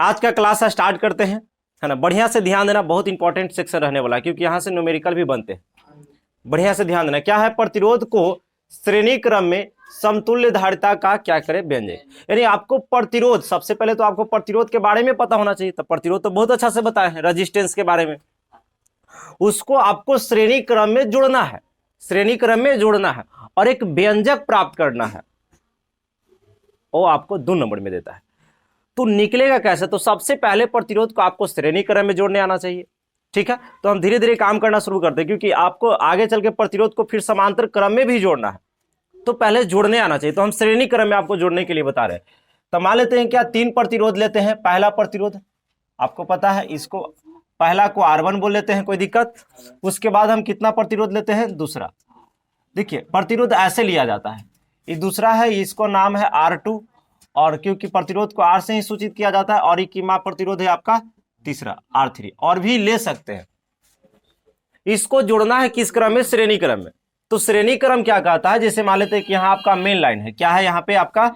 आज का class start करते हैं, है ना। बढ़िया से ध्यान देना, बहुत इंपॉर्टेंट सेक्शन रहने वाला है क्योंकि यहाँ से न्यूमेरिकल भी बनते हैं। बढ़िया से ध्यान देना, क्या है, प्रतिरोध को श्रेणी क्रम में समतुल्य धारिता का क्या करे व्यंजक। यानी आपको प्रतिरोध, सबसे पहले तो आपको प्रतिरोध के बारे में पता होना चाहिए। तो प्रतिरोध तो बहुत अच्छा से बताए हैं, रेजिस्टेंस के बारे में। उसको आपको श्रेणी क्रम में जोड़ना है, श्रेणी क्रम में जोड़ना है और एक व्यंजक प्राप्त करना है, वो आपको 2 नंबर में देता है। तो निकलेगा कैसे? तो सबसे पहले प्रतिरोध को आपको श्रेणी क्रम में जोड़ने आना चाहिए, ठीक है। तो हम धीरे धीरे काम करना शुरू करते हैं क्योंकि आपको आगे चल के प्रतिरोध को फिर समांतर क्रम में भी जोड़ना है, तो पहले जोड़ने आना चाहिए। तो हम श्रेणी क्रम में आपको जोड़ने के लिए बता रहे हैं। तो मान लेते हैं क्या, 3 प्रतिरोध लेते हैं। पहला प्रतिरोध आपको पता है, इसको पहला को R1 बोल लेते हैं, कोई दिक्कत। उसके बाद हम कितना प्रतिरोध लेते हैं, दूसरा। देखिए प्रतिरोध ऐसे लिया जाता है, ये दूसरा है, इसको नाम है R2, और क्योंकि प्रतिरोध को R से ही सूचित किया जाता है, और ये की माप प्रतिरोध है आपका तीसरा R3, और भी ले सकते हैं। इसको जोड़ना है किस क्रम में, श्रेणी क्रम में। तो श्रेणी क्रम क्या कहता है, जैसे मान लेते हैं कि यहाँ आपका मेन लाइन है, क्या है, यहाँ पे आपका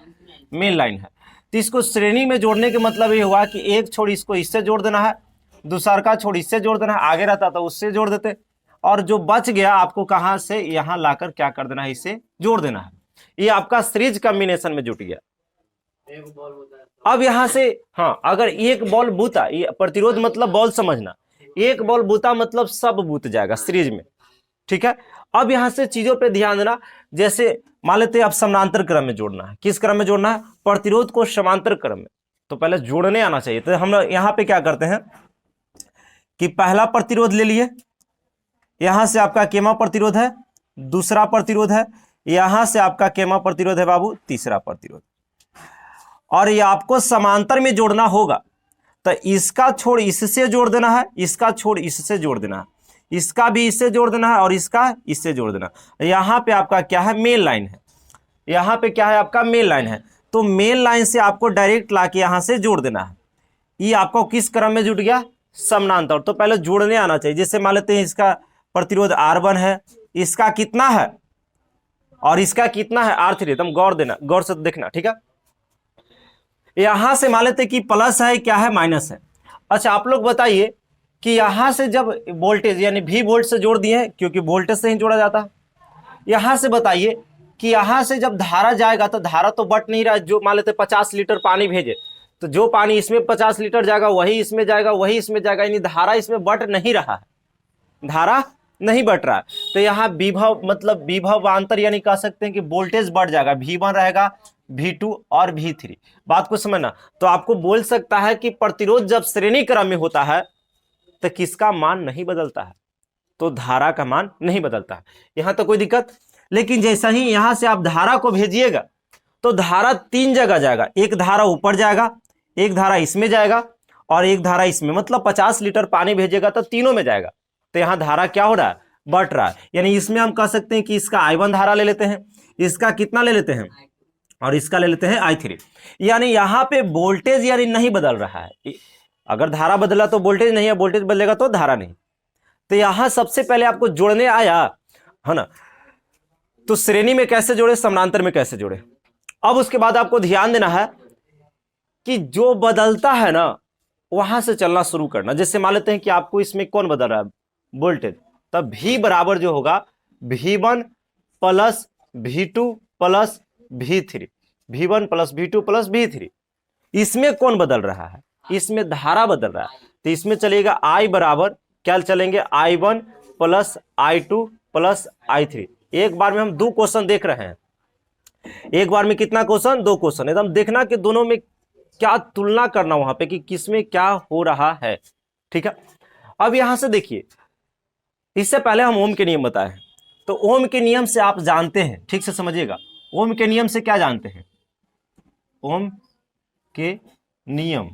मेन लाइन है। तो इसको श्रेणी में जोड़ने के मतलब ये हुआ कि एक छोड़ इसको इससे जोड़ देना है, दूसरा का छोड़ इससे जोड़ देना है, आगे रहता तो उससे जोड़ देते, और जो बच गया आपको कहां से, यहां लाकर क्या कर देना है, इसे जोड़ देना है। ये आपका सीरीज कॉम्बिनेशन में जुट गया। अब यहां से, हाँ, अगर एक बॉल बूता, ये प्रतिरोध मतलब बॉल समझना, एक बॉल बूता मतलब सब बूत जाएगा सीरीज में, ठीक है। अब यहां से चीजों पे ध्यान देना, जैसे मान लेते हैं आप समांतर क्रम में जोड़ना है। किस क्रम में जोड़ना है, प्रतिरोध को समांतर क्रम में। तो पहले जोड़ने आना चाहिए। तो हम यहां पे क्या करते हैं कि पहला प्रतिरोध ले लिए, यहां से आपका केमा प्रतिरोध है, दूसरा प्रतिरोध है, यहां से आपका केमा प्रतिरोध है बाबू, तीसरा प्रतिरोध, और ये आपको समांतर में जोड़ना होगा। तो इसका छोड़ इससे जोड़ देना है, इसका छोड़ इससे जोड़ देना है, इसका भी इससे जोड़ देना है, और इसका इससे जोड़ देना। यहां पे आपका क्या है, मेन लाइन है, यहां पे क्या है आपका मेन लाइन है। तो मेन लाइन से आपको डायरेक्ट लाके यहां से जोड़ देना है। ये आपको किस क्रम में जुट गया, समानांतर। तो पहले जोड़ने आना चाहिए। जैसे मान लेते हैं इसका प्रतिरोध R1 है, इसका कितना है और इसका कितना है, R3। एकदम गौर देना, गौर से देखना, ठीक है। यहां से मान लेते हैं कि प्लस है, क्या है, माइनस है। अच्छा आप लोग बताइए कि यहां से जब वोल्टेज यानी V वोल्ट से जोड़ दिए हैं, क्योंकि वोल्टेज से ही जोड़ा जाता है। यहां से बताइए कि यहां से जब धारा जाएगा तो धारा तो बट नहीं रहा है। जो मान लेते 50 लीटर पानी भेजे, तो जो पानी इसमें 50 लीटर जाएगा वही इसमें जाएगा, वही इसमें जाएगा, यानी धारा इसमें बट नहीं रहा है, धारा नहीं बट रहा है। तो यहाँ विभव मतलब विभवांतर, यानी कह सकते हैं कि वोल्टेज बढ़ जाएगा, V1 रहेगा, V2 और V3। बात को समझना। तो आपको बोल सकता है कि प्रतिरोध जब श्रेणी क्रम में होता है तो किसका मान नहीं बदलता है, तो धारा का मान नहीं बदलता है। यहां तो कोई दिक्कत। लेकिन जैसा ही यहां से आप धारा को भेजिएगा तो धारा 3 जगह जाएगा, एक धारा ऊपर जाएगा, एक धारा इसमें जाएगा, और एक धारा इसमें। मतलब 50 लीटर पानी भेजेगा तो तीनों में जाएगा। तो यहां धारा क्या हो रहा है, बढ़ रहा है। यानी इसमें हम कह सकते हैं कि इसका I1 धारा ले लेते हैं, इसका कितना ले लेते हैं, और इसका ले लेते हैं I3। यानी यहां पे वोल्टेज यानी नहीं बदल रहा है। अगर धारा बदला तो वोल्टेज नहीं है, वोल्टेज बदलेगा तो धारा नहीं। तो यहां सबसे पहले आपको जोड़ने आया है ना, तो श्रेणी में कैसे जोड़े, समानांतर में कैसे जोड़े। अब उसके बाद आपको ध्यान देना है कि जो बदलता है ना वहां से चलना शुरू करना। जैसे मान लेते हैं कि आपको इसमें कौन बदल रहा है, वोल्टेज। तब V बराबर जो होगा V1 plus V2 plus V3, V1 plus V2 plus V3। इसमें कौन बदल रहा है, इसमें धारा बदल रहा है। तो इसमें चलेगा I बराबर क्या चलेंगे, I1 plus I2 plus I3। एक बार में हम 2 क्वेश्चन देख रहे हैं, एक बार में कितना क्वेश्चन, 2 क्वेश्चन। एकदम देखना कि दोनों में क्या तुलना करना वहां पे कि किसमें क्या हो रहा है, ठीक है। अब यहां से देखिए, इससे पहले हम ओम के नियम बताए हैं। तो ओम के नियम से आप जानते हैं, ठीक से समझिएगा, ओम के नियम से क्या जानते हैं, ओम के नियम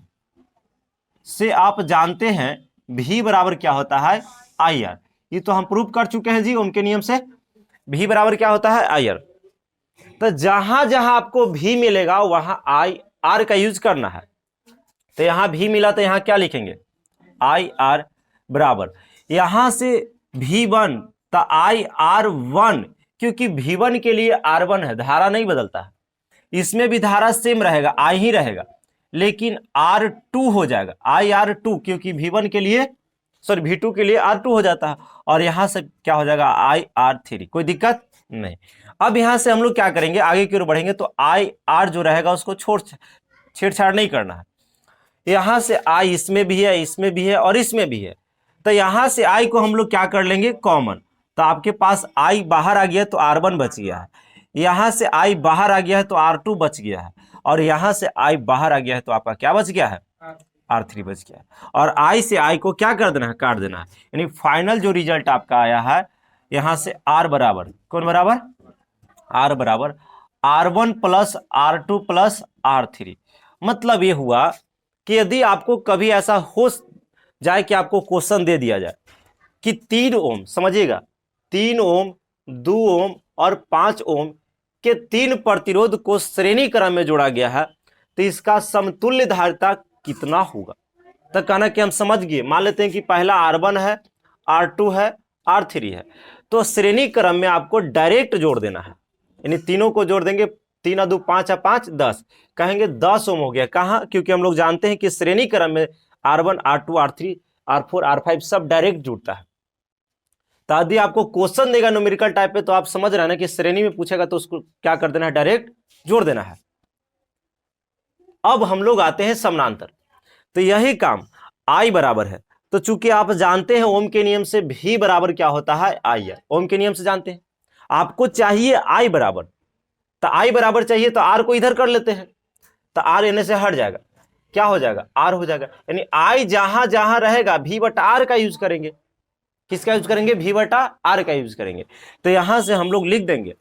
से आप जानते हैं V बराबर क्या होता है, IR। ये तो हम प्रूव कर चुके हैं जी, ओम के नियम से V बराबर क्या होता है, IR। तो जहां जहां आपको V मिलेगा वहां IR का यूज करना है। तो यहां V मिला तो यहां क्या लिखेंगे, IR बराबर, यहां से V1 तो IR1, क्योंकि V1 के लिए R1 है, धारा नहीं बदलता है। इसमें भी धारा सेम रहेगा, I ही रहेगा। लेकिन R2 हो जाएगा, IR2, क्योंकि V1 के लिए सॉरी V2 के लिए R2 हो जाता है, और यहां से क्या हो जाएगा IR3। कोई दिक्कत नहीं। अब यहां से हम लोग क्या करेंगे, आगे की ओर बढ़ेंगे तो IR जो रहेगा उसको छेड़छाड़ नहीं करना है। यहां से I इसमें भी है, इसमें भी है और इसमें भी है, तो यहां से I को हम लोग क्या कर लेंगे, कॉमन। तो आपके पास I बाहर आ गया तो R1 बच गया है, यहां से I बाहर आ गया है तो R2 बच गया है, और यहां से I बाहर आ गया है तो आपका क्या बच गया है, R3 बच गया है। और I से I को क्या कर देना है, काट देना है। यानी फाइनल जो रिजल्ट आपका आया है यहां से R बराबर, कौन बराबर, R बराबर R1 plus R2 plus R3। मतलब ये हुआ कि यदि आपको कभी ऐसा हो जाए कि आपको क्वेश्चन दे दिया जाए कि 3 ओम, समझिएगा 3 ओम, 2 ओम और 5 ओम के 3 प्रतिरोध को श्रेणी क्रम में जोड़ा गया है, तो इसका समतुल्य धारिता कितना होगा। तो कहना कि हम समझ गए, मान लेते हैं कि पहला R1 है, R2 है, R3 है, तो श्रेणी क्रम में आपको डायरेक्ट जोड़ देना है, यानी तीनों को जोड़ देंगे, 3 2 5 5 10, कहेंगे 10 ओम हो गया। कहाँ, क्योंकि हम लोग जानते हैं कि श्रेणी क्रम में R1 R2 R3 R4 R5 सब डायरेक्ट जुड़ता है। तो यदि आपको क्वेश्चन देगा न्यूमेरिकल टाइप पे, तो आप समझ रहे हैं ना कि श्रेणी में पूछेगा तो उसको क्या कर देना है, डायरेक्ट जोड़ देना है। अब हम लोग आते हैं समानांतर, तो यही काम I बराबर है, तो चूंकि आप जानते हैं ओम के नियम से V बराबर क्या होता है, I है, ओम के नियम से जानते हैं। आपको चाहिए I बराबर, तो I बराबर चाहिए तो R को इधर कर लेते हैं, तो R एन से हट जाएगा, क्या हो जाएगा, R हो जाएगा। यानी I जहां जहां रहेगा V बटा R का यूज करेंगे। किसका यूज करेंगे, V बटा R का यूज करेंगे। तो यहां से हम लोग लिख देंगे,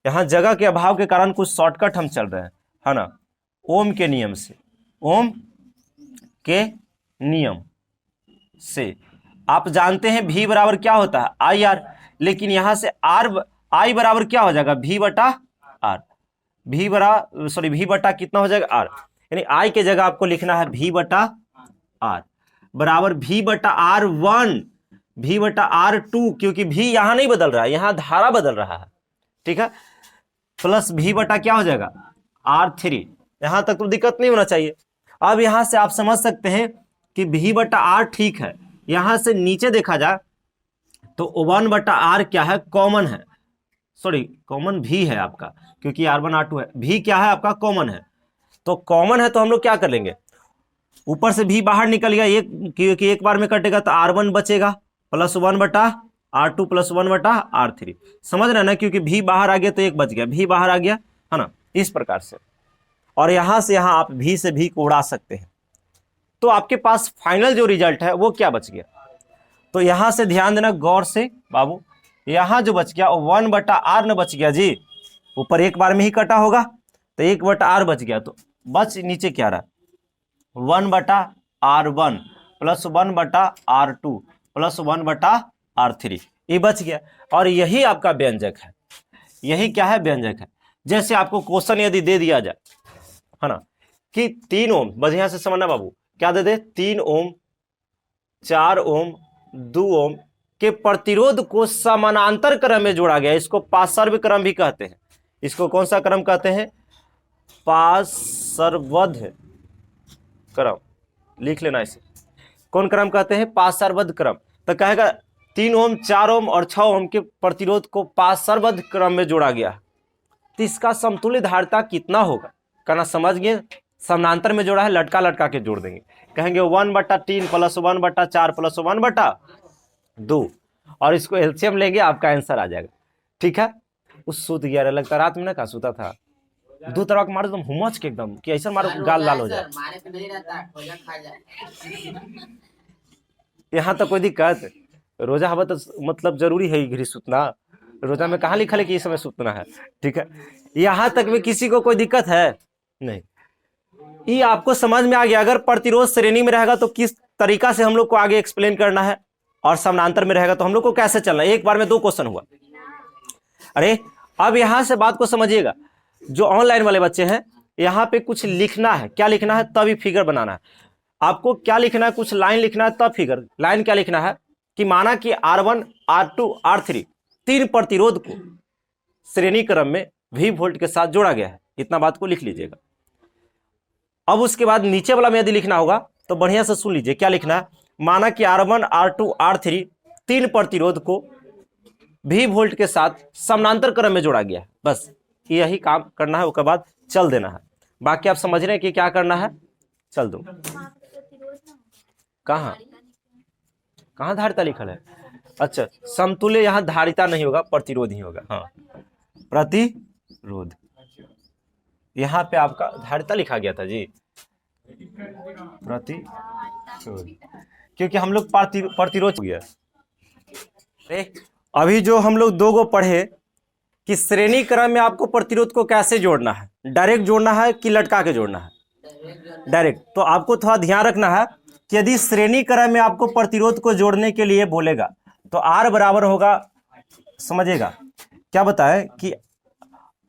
यहां जगह के अभाव के कारण कुछ शॉर्टकट हम चल रहे हैं, है ना, ओम के नियम से, ओम के नियम से आप जानते हैं V बराबर क्या होता है, IR, लेकिन यहां से I बराबर क्या हो जाएगा, V बटा R, V बटा कितना हो जाएगा, R, यानी I के जगह आपको लिखना है V बटा R बराबर V बटा R1, V बटा R2, क्योंकि V यहां नहीं बदल रहा है, यहां धारा बदल रहा है, ठीक है, प्लस V बटा क्या हो जाएगा, R3। यहां तक तो दिक्कत नहीं होना चाहिए। अब यहां से आप समझ सकते हैं कि V बटा R ठीक है, यहां से नीचे देखा जाए तो 1 बटा R क्या है, कॉमन है, सॉरी कॉमन V है आपका, क्योंकि R1 R2 है, V क्या है आपका, कॉमन है। तो कॉमन है तो हम लोग क्या कर लेंगे, ऊपर से V बाहर निकल गया, एक क्योंकि एक बार में कटेगा तो R1 बचेगा प्लस 1 बटा R2 प्लस 1 बटा R3। समझ रहे हैं ना, क्योंकि V बाहर आ गया तो एक बच गया, V बाहर आ गया, है ना, इस प्रकार से। और यहां से यहां आप V से V को उड़ा सकते हैं, तो आपके पास फाइनल जो रिजल्ट है वो क्या बच गया। तो यहां से ध्यान देना गौर से बाबू, यहां जो बच गया 1 बटा R न बच गया जी, ऊपर एक बार में ही कटा होगा तो 1 बटा R बच गया, तो बच नीचे क्या रहा, 1 बटा R1 प्लस 1 बटा R2 प्लस 1 बटा R3, ये बच गया। और यही आपका व्यंजक है, यही क्या है, व्यंजक है। जैसे आपको क्वेश्चन यदि दे दिया जाए, है ना, कि 3 ओम, बढ़िया से समझना बाबू, क्या दे दे, 3 ओम, 4 ओम, 2 ओम के प्रतिरोध को समानांतर क्रम में जोड़ा गया, इसको पार्श्व क्रम भी कहते हैं। इसको कौन सा क्रम कहते हैं, पार्श्वबद्ध क्रम, लिख लेना इसे, कौन क्रम कहते हैं, पार्श्वबद्ध क्रम। तो कहेगा 3 ओम, 4 ओम और 6 ओम के प्रतिरोध को पार्श्वबद्ध क्रम में जोड़ा गया, तो इसका समतुल्य धारिता कितना होगा, कहना समझ गए, समानांतर में जोड़ा है, लटका लटका के जोड़ देंगे, कहेंगे 1 बटा 3 प्लस 1 बटा 4 प्लस 1 बटा 2, और इसको एलसीएम लेंगे, आपका आंसर आ जाएगा, ठीक है। उस सूत गया रे, लगता रात में ना का सूता था, 2 तरह के मारो एकदम हुमच के, एकदम कि ऐसा मारो गाल लाल हो जाए, यहाँ तो कोई दिक्कत, रोजा हवा तो मतलब जरूरी है घड़ी सूतना, रोजा में कहाँ लिखा है कि इस समय सूतना है, ठीक है, यहाँ तक में किसी को कोई दिक्कत है नहीं, ये आपको समझ में आ गया। अगर प्रतिरोध श्रेणी में रहेगा तो किस तरीका से हम लोग को आगे एक्सप्लेन करना है, और समानांतर में रहेगा तो हम लोग को कैसे चलना है। एक बार में 2 क्वेश्चन हुआ। अरे अब यहां से बात को समझिएगा, जो ऑनलाइन वाले बच्चे हैं, यहां पे कुछ लिखना है, क्या लिखना है, तभी फिगर बनाना है। आपको क्या लिखना है, कुछ लाइन लिखना है तब फिगर। लाइन क्या लिखना है कि माना कि R1 R2 R3 3 प्रतिरोध को श्रेणी क्रम में V वोल्ट के साथ जोड़ा गया है, इतना बात को लिख लीजिएगा। अब उसके बाद नीचे वाला में यदि लिखना होगा तो बढ़िया से सुन लीजिए क्या लिखना है। माना कि R1 R2 R3 तीन प्रतिरोध को V वोल्ट के साथ समानांतर क्रम में जोड़ा गया है। बस यही काम करना है, उसके बाद चल देना है। बाकी आप समझ रहे हैं कि क्या करना है, चल दो। कहाँ कहाँ धारिता लिखल है? अच्छा, समतुल्य यहाँ धारिता नहीं होगा, प्रतिरोध ही होगा। हाँ, प्रतिरोध यहाँ पे आपका धारिता लिखा गया था जी, प्रतिरोध, क्योंकि हम लोग प्रतिरोध हो गया। अभी जो हम लोग दो गो पढ़े कि श्रेणी क्रम में आपको प्रतिरोध को कैसे जोड़ना है, डायरेक्ट जोड़ना है कि लटका के जोड़ना है? डायरेक्ट। तो आपको थोड़ा ध्यान रखना है कि यदि श्रेणी क्रम में आपको प्रतिरोध को जोड़ने के लिए बोलेगा तो R बराबर होगा, समझिएगा क्या बताए कि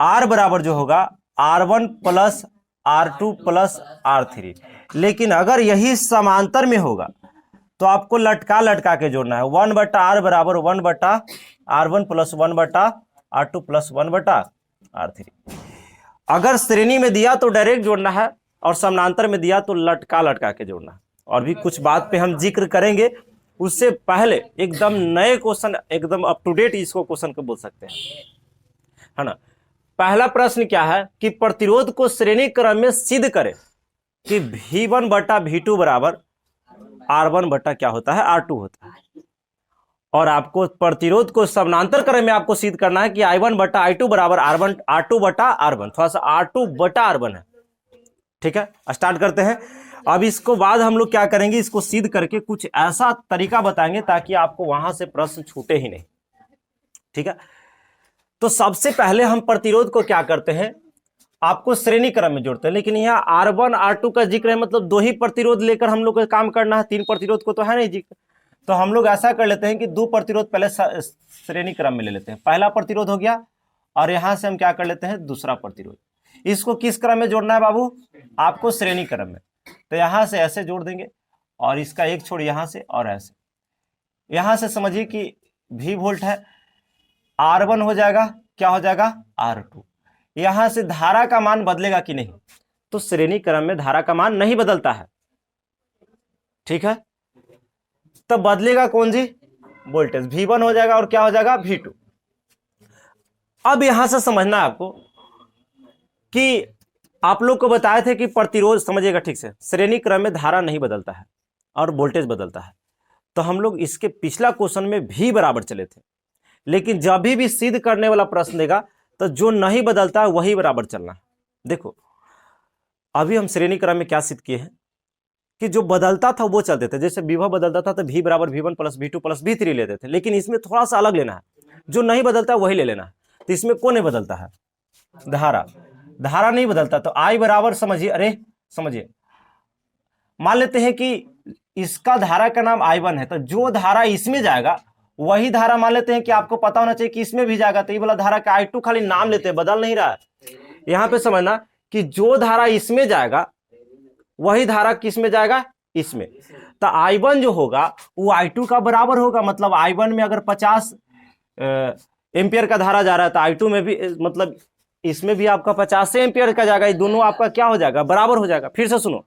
R बराबर जो होगा R1 plus R2 plus R3। लेकिन अगर यही समांतर में होगा तो आपको लटका लटका के जोड़ना है। 1/R बराबर 1/R1 plus 1/R2 plus 1/R3। अगर श्रेणी में दिया तो डायरेक्ट जोड़ना है और समानांतर में दिया तो लटका लटका के जोड़ना है। और भी कुछ बात पे हम जिक्र करेंगे, उससे पहले एकदम नए क्वेश्चन, एकदम अप टू डेट इसको क्वेश्चन को बोल सकते हैं, है ना। पहला प्रश्न क्या है कि प्रतिरोध को श्रेणी क्रम में सिद्ध करें कि V1 बटा V2 बराबर R1 बटा क्या होता है, R2 होता है। और आपको प्रतिरोध को समानांतर क्रम में आपको सिद्ध करना है कि I1 बटा I2 बराबर R2 बटा R1। थोड़ा सा R2 बटा R1 है, ठीक है। स्टार्ट करते हैं। अब इसको बाद हम लोग क्या करेंगे, इसको सिद्ध करके कुछ ऐसा तरीका बताएंगे ताकि आपको वहां से प्रश्न छूटे ही नहीं, ठीक है। तो सबसे पहले हम प्रतिरोध को क्या करते हैं, आपको श्रेणी क्रम में जोड़ते हैं। लेकिन यहाँ R1 R2 का जिक्र है, मतलब दो ही प्रतिरोध लेकर हम लोग को काम करना है, तीन प्रतिरोध को तो है नहीं जिक्र। तो हम लोग ऐसा कर लेते हैं कि दो प्रतिरोध पहले श्रेणी क्रम में ले लेते हैं। पहला प्रतिरोध हो गया और यहां से हम क्या कर लेते हैं, दूसरा प्रतिरोध। इसको किस क्रम में जोड़ना है बाबू, आपको श्रेणी क्रम में। तो यहां से ऐसे जोड़ देंगे और इसका एक छोड़ यहां से और ऐसे। यहां से समझिए कि V वोल्ट है, R1 हो जाएगा, क्या हो जाएगा, R2। यहां से धारा का मान बदलेगा कि नहीं, तो श्रेणी क्रम में धारा का मान नहीं बदलता है, ठीक है। तो बदलेगा कौन जी, वोल्टेज। V1 हो जाएगा और क्या हो जाएगा, V2। अब यहां से समझना है आपको कि आप लोग को बताए थे कि प्रतिरोध, समझिएगा ठीक से, श्रेणी क्रम में धारा नहीं बदलता है और वोल्टेज बदलता है। तो हम लोग इसके पिछला क्वेश्चन में V बराबर चले थे, लेकिन जब भी सिद्ध करने वाला प्रश्न देगा तो जो नहीं बदलता है वही बराबर चलना है। देखो अभी हम श्रेणी क्रम में क्या सिद्ध किए हैं कि जो बदलता था वो चलते थे। जैसे विभव बदलता था तो V बराबर V1 plus V2 plus V3 लेते थे, लेकिन इसमें थोड़ा सा अलग लेना है, जो नहीं बदलता है वही ले लेना है। तो इसमें कौन नहीं बदलता है, धारा। धारा नहीं बदलता तो I बराबर, समझिए, अरे समझिए, मान लेते हैं कि इसका धारा का नाम I1 है, तो जो धारा इसमें जाएगा वही धारा मान लेते हैं कि आपको पता होना चाहिए कि इसमें भी जाएगा। तो ये वाला धारा का I2 खाली नाम लेते हैं, बदल नहीं रहा है। यहां पे समझना कि जो धारा इसमें जाएगा वही धारा किस में जाएगा, इसमें। तो I1 जो होगा वो I2 का बराबर होगा। मतलब I1 में अगर 50 एम्पियर का धारा जा रहा है तो I2 में भी, मतलब इसमें भी आपका 50 एम्पियर का जाएगा। ये दोनों आपका क्या हो जाएगा, बराबर हो जाएगा। फिर से सुनो,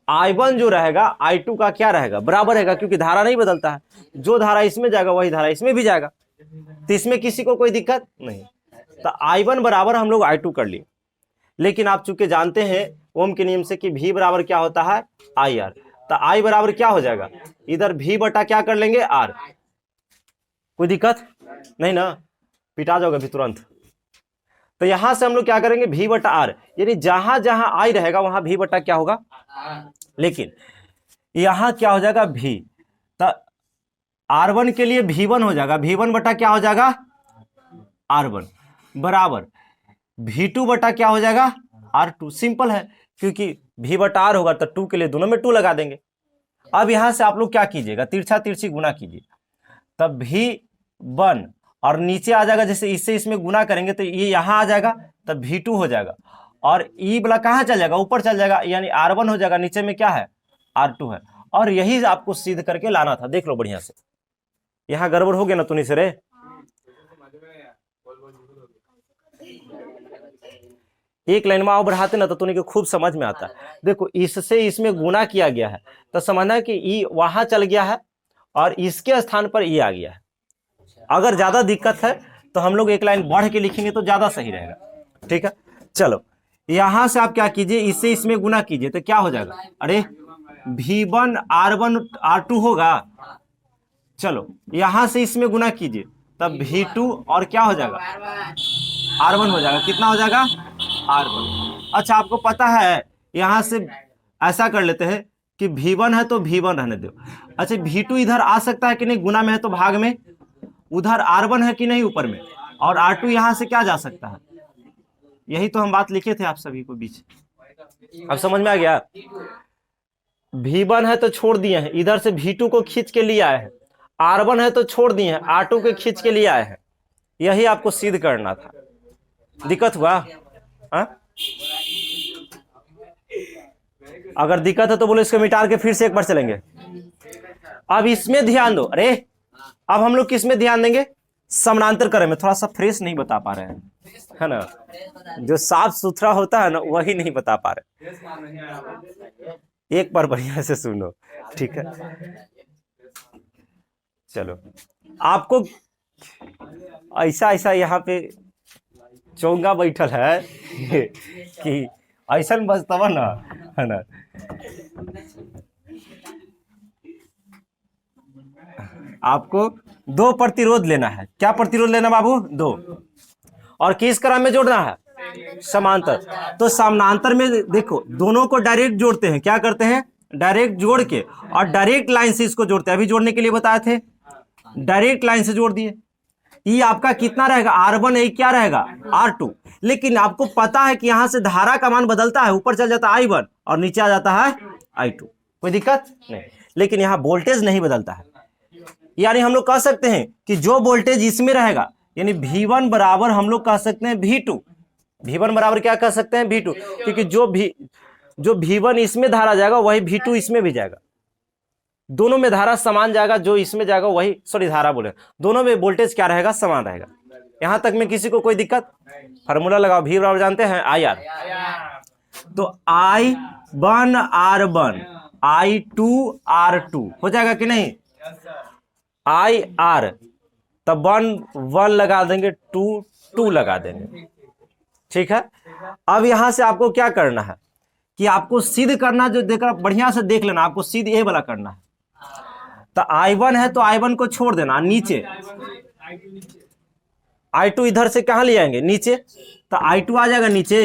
I1 जो रहेगा I2 का क्या रहेगा, बराबर रहेगा, क्योंकि धारा नहीं बदलता है। जो धारा इसमें जाएगा वही धारा इसमें भी जाएगा, तो इसमें किसी को कोई दिक्कत नहीं। तो I1 बराबर हम लोग I2 कर लिए। लेकिन आप चूंकि जानते हैं ओम के नियम से कि V बराबर क्या होता है, IR। तो I बराबर क्या हो जाएगा, इधर V बटा क्या कर लेंगे, R। कोई दिक्कत नहीं ना, पिटा जाओगे भी तुरंत। तो यहां से हम लोग क्या करेंगे, V बटा R, यानी जहां जहां I रहेगा वहां V बटा क्या होगा, लेकिन यहां क्या हो जाएगा, V। तो R1 के लिए V1 हो जाएगा, V1 बटा क्या हो जाएगा, R1 बराबर V2 बटा क्या हो जाएगा, R2। सिंपल है, क्योंकि V बटा R होगा तो 2 के लिए दोनों में 2 लगा देंगे। अब यहां से आप लोग क्या कीजिएगा, तिरछा तिरछी गुना कीजिए, तब V1 और नीचे आ जाएगा, जैसे इससे इसमें गुना करेंगे तो ये यहां आ जाएगा, तब V2 हो जाएगा। और ई वाला कहां चल जाएगा, ऊपर चल जाएगा, यानी R1 हो जाएगा, नीचे में क्या है, R2 है। और यही आपको सिद्ध करके लाना था। देख लो बढ़िया से, यहां गड़बड़ हो गया ना तुनी से रे। एक लाइन में और बढ़ाते ना तो तुमने खूब समझ में आता। देखो इससे इसमें गुना किया गया है तो समझना कि ई वहां चल गया है और इसके स्थान पर ई आ गया है। अगर ज्यादा दिक्कत है तो हम लोग एक लाइन बढ़ के लिखेंगे तो ज्यादा सही रहेगा। ठीक है, चलो यहां से आप क्या कीजिए, इससे इसमें गुना कीजिए तो क्या हो जाएगा, अरे V1 R1 R2 होगा। चलो यहां से इसमें गुना कीजिए तब V2 और क्या हो जाएगा, R1 हो जाएगा। कितना हो जाएगा, R1। अच्छा आपको पता है यहां से ऐसा कर लेते हैं कि V1 है तो V1 रहने दो। अच्छा V2 इधर आ सकता है कि नहीं, गुना में है तो भाग में, उधर R1 है कि नहीं ऊपर में, और R2 यहां से क्या जा सकता है, यही तो हम बात लिखे थे आप सभी को बीच। अब समझ में आ गया। V1 है तो छोड़ दिए हैं, इधर से V2 को खींच के लिए आए हैं। R1 है तो छोड़ दिए हैं, R2 को खींच के लिए आए हैं। यही आपको सिद्ध करना था। दिक्कत हुआ? हा? अगर दिक्कत है तो बोलो इसको मिटा के फिर से एक बार चलेंगे। अब इसमें ध्यान दो। अरे अब हम लोग किस में ध्यान देंगे, समानांतर क्रम में। थोड़ा सा फ्रेश नहीं बता पा रहे हैं, है ना, जो साफ सुथरा होता है ना वही नहीं बता पा रहे। एक बार बढ़िया से सुनो, ठीक है। चलो आपको ऐसा ऐसा यहाँ पे चोंगा बैठल है कि ऐसा बचतब ना, है ना। आपको दो प्रतिरोध लेना है। क्या प्रतिरोध लेना बाबू, दो, और किस क्रम में जोड़ना है, समांतर। तो समानांतर में देखो दोनों को डायरेक्ट जोड़ते हैं। क्या करते हैं, डायरेक्ट जोड़ के और डायरेक्ट लाइन से इसको जोड़ते हैं। अभी जोड़ने के लिए बताए थे, डायरेक्ट लाइन से जोड़ दिए। ये आपका कितना रहेगा, R1 है, क्या रहेगा R2। लेकिन आपको पता है कि यहां से धारा का मान बदलता है, ऊपर चल जाता है I1 और नीचे आ जाता है I2, कोई दिक्कत नहीं। लेकिन यहां वोल्टेज नहीं बदलता है। यानी हम लोग कह सकते हैं कि जो वोल्टेज इसमें रहेगा, यानी V1 बराबर हम लोग कह सकते हैं V2। V1 बराबर क्या कह सकते हैं, V2, क्योंकि जो V1 इसमें धारा जाएगा वही V2 इसमें भी जाएगा। दोनों में धारा समान जाएगा, जो इसमें जाएगा वही, सॉरी धारा बोले, दोनों में वोल्टेज क्या रहेगा, समान रहेगा। यहां तक में किसी को कोई दिक्कत? फार्मूला लगाओ, V बराबर जानते हैं IR। तो I1 R1 I2 R2 हो जाएगा कि नहीं, IR तब 1 लगा देंगे, 2 लगा देंगे। ठीक है। अब यहां से आपको क्या करना है कि आपको सिद्ध करना, जो देखा बढ़िया से देख लेना, आपको सिद्ध ये वाला करना है। तो I1 है तो I1 को छोड़ देना, नीचे I2 इधर से कहां ले आएंगे, नीचे, तो I2 आ जाएगा नीचे,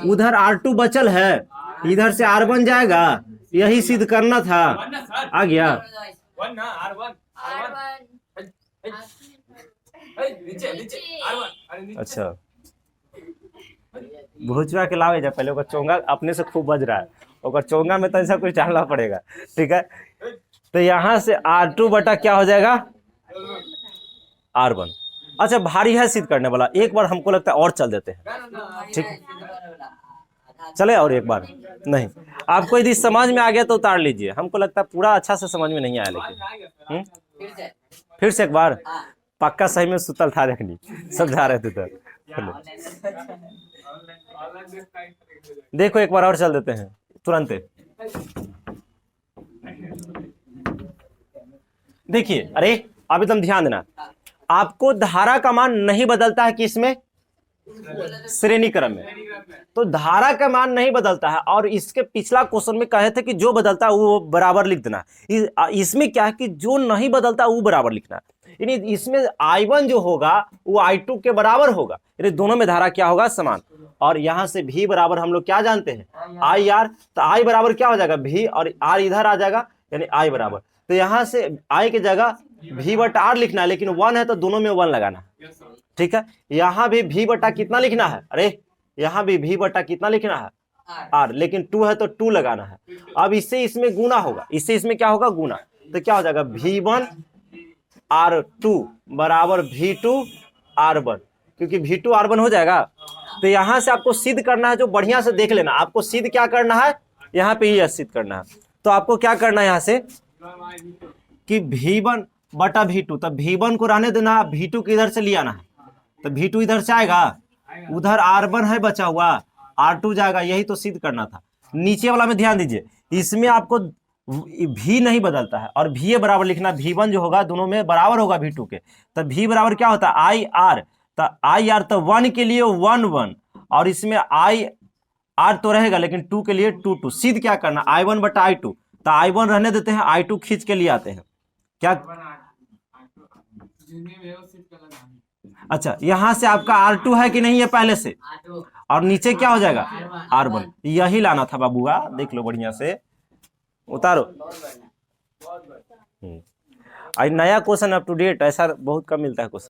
उधर R2 बचल है, इधर से R1 जाएगा। यही सिद्ध करना था, आ गया। अच्छा भोजवा के लावे जा, पहले ओकर चोंगा अपने से खूब बज रहा है, ओकर चोंगा में तो ऐसा कुछ डालना पड़ेगा। ठीक है, तो यहां से R2 बटा क्या हो जाएगा, R1। अच्छा भारी है सिद्ध करने वाला, एक बार हमको लगता है और चल देते हैं। ठीक चले, और एक बार नहीं, आपको यदि समझ में आ गया तो उतार लीजिए। हमको लगता है पूरा अच्छा से समझ में नहीं आया, लेकिन फिर से एक बार पक्का सही में सुतल था, रखनी समझा रहे थे तो। देखो एक बार और चल देते हैं तुरंत। देखिए, अरे अब एकदम ध्यान देना, आपको धारा का मान नहीं बदलता है किसमें, श्रेणी क्रम में। तो धारा का मान नहीं बदलता है, और इसके पिछला क्वेश्चन में कहे थे कि जो बदलता है वो बराबर लिख देना। इसमें क्या है कि जो नहीं बदलता वो बराबर लिखना है। यानी इसमें I1 जो होगा वो I2 के बराबर होगा, यानी दोनों में धारा क्या होगा, समान। और यहां से V बराबर हम लोग क्या जानते हैं, IR। तो I बराबर क्या हो जाएगा, V, और R इधर आ जाएगा, यानी I बराबर। तो यहां से I की जगह V बटा R लिखना है, लेकिन 1 है तो दोनों में 1 लगाना है। ठीक है, यहां भी V बटा कितना लिखना है, अरे यहां भी V बटा कितना लिखना है, R, लेकिन 2 है तो 2 लगाना है। अब इससे इसमें गुना होगा, इससे इसमें क्या होगा, गुना। तो क्या हो जाएगा, V1 R2 बराबर V2 R1, क्योंकि V2 R1 हो जाएगा। तो यहां से आपको सिद्ध करना है, जो बढ़िया से देख लेना, आपको सिद्ध क्या करना है, यहाँ पे ही सिद्ध करना है। तो आपको क्या करना है, यहां से कि V1 बटा V2, तब V1 को रहने देना, V2 को इधर से ले आना है। तो V2 इधर से आएगा, उधर R1 है बचा हुआ, R2 जाएगा, यही तो सिद्ध करना था। नीचे वाला में ध्यान दीजिए, इसमें आपको भी नहीं बदलता है और भी बराबर लिखना, V1 जो होगा दोनों में बराबर होगा V2 के, तो V बराबर क्या होता है आई आर, तो आई आर तो 1 के लिए 1 1 और इसमें आई आर तो रहेगा लेकिन 2 के लिए 2 2। सिद्ध क्या करना, I1 बटा I2, तो I1 रहने देते हैं, I2 खींच के लिए आते हैं क्या। अच्छा, यहां से आपका R2 है कि नहीं है पहले से, और नीचे क्या हो जाएगा R1, यही लाना था बाबूआ, देख लो बढ़िया से उतारो। आज नया क्वेश्चन अप टू डेट, ऐसा बहुत कम मिलता है क्वेश्चन।